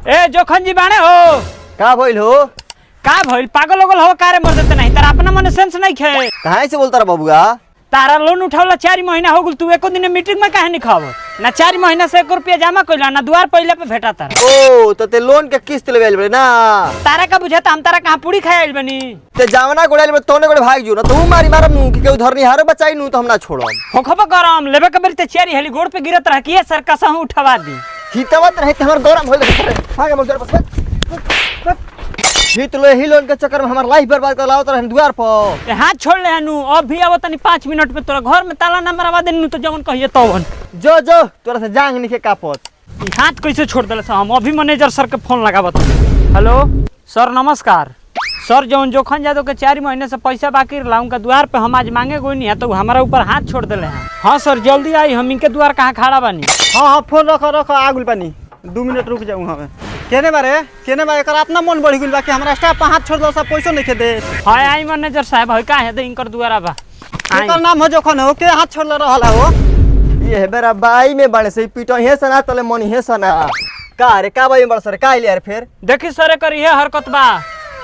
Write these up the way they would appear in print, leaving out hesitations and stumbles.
ए जोखन जी बाणे हो का भइल हो? का भइल पागल ओगल हो कारे मर देते नहीं तारा अपना मन सेंस नहीं खे कहाँ से बोलता रहा बबुआ? तारा लोन उठावला 4 महीना हो गल तू एको दिन मीटिंग में काहे नहीं खाव ना 4 महीना से 1 रुपया जमा कइला ना द्वार पहिले पे भेटा तारा। ओ तो ते लोन के किस्त लेवेल बड़े ना तारा का बुझाता हम तारा कहां पूरी खाए आइल बनी ते जावना गोड़ाइल में तोने गोड़े भाग जो ना तू मारी मारम नु कि केहू धरनी हारो बचाई नु तो हम ना छोड़म। होखबा गरम लेबे के बेरी ते 4 हेली गोड़ पे गिरत रह कि सर कसहु उठवा दी हितवत रहे हमर गरम होइल भागे मोर बस हित लो ही लोन के चक्कर में हमार लाइफ बर्बाद कर लाओ तरह द्वार पर हाथ छोड़ ले हनु अब भी आवत नहीं 5 मिनट में तोरा घर में ताला ना मरवा देनु तो जवन कहिए तवन जो जो तोरा से जांग निके कापत ई हाथ कैसे छोड़ देले हम अभी मैनेजर सर के फोन लगावत। हेलो सर नमस्कार सर जौन जोखन जादव के 4 महीने से पैसा बाकी रहा उनका द्वार पे हम आज मांगे कोई नहीं है तो हमारा ऊपर हाथ छोड़ देले हैं। हाँ सर जल्दी आई हम इनके द्वार कहाँ खड़ा बानी। हाँ फोन रखो रखो आगुल पानी 2 मिनट रुक जाऊँ हमें केने बारे कर अपना मन बढ़ गइल बा कि हमरा स्टाफ पे हाथ छोड़ दो सब पैसा नहीं दे। हाय आई मैनेजर साहब है का है दे इनकर द्वारा बा एकर नाम हो जोखन हो के हाथ छोड़ रहला हो ये बेरा बाई में बड़े से पीटो हे सना तले मन हे सना का रे का बाई में बड़ सर का यार फिर देखी सर कर ये हरकत बा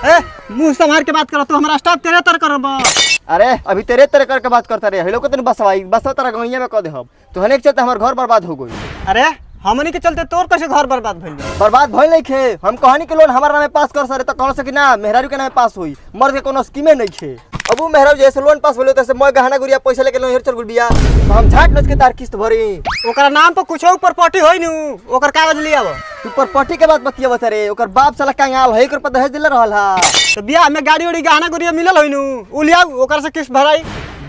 ए मुंह संभाल के बात करो तू हमरा स्टाफ तेरे तर करबा। अरे अभी तेरे तरह करके बात करता रे हेलो को तने बसवाई बसवा तारा गइया में क दे हम तो हनेक चलते हमर घर बर्बाद हो गई। अरे हमनी के चलते तोर कैसे घर बर्बाद भइल बर्बाद भइल नहीं खे हम कहानी के लोन हमारा नाम पास कर सरे तो कौन से कि ना मेहरारू के नाम पास हुई मर्द के कोनो स्कीमे नहीं खे अब वो मेहरारू जैसे लोन पास भइल तैसे मैं गहना गुड़िया पैसा लेके लोन हेर चल गुड़ बिया तो हम झाट नच के तार किस्त भरी ओकरा नाम पर कुछ ऊपर प्रॉपर्टी होई नु ओकर कागज लिया बा तू प्रॉपर्टी के बात बतिया बता रे ओकर बाप साला कंगाल है एकर पर दहेज दिले रहल हा तो बियाह में गाड़ी उड़ी गहना गुड़िया मिलल होई नु उ लिया ओकर से किस्त भराई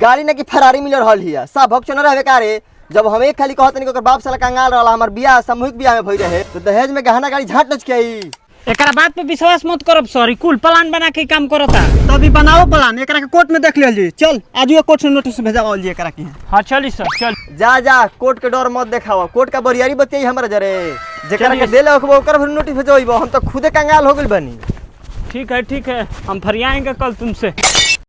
गाड़ी ना की फरारी मिल रहल हिया सब भक्चन रहबे का रे जब हम एक खाली कहत नहीं ओकर बाप साला कंगाल रहल हमर बियाह सामूहिक बियाह में भई रहे तो दहेज में गहना गाड़ी झाट नच के आई एकरा बात पे विश्वास मत करब सॉरी कुल प्लान बना के काम करता तभी बनाओ प्लान एकरा के कोर्ट में देख लेल जी चल आज ये कोर्ट से नोटिस भेजाओ जी एकरा के। हाँ चली सर चल जा जा कोर्ट के डर मत देखावा कोर्ट का बरियारी बतियाई हमरा जरे जेकरा के देले ओकर फिर नोटिस भेजोइबो हम तो खुदे कंगाल हो गइल बनी। ठीक है हम फरियाएंगे कल तुमसे।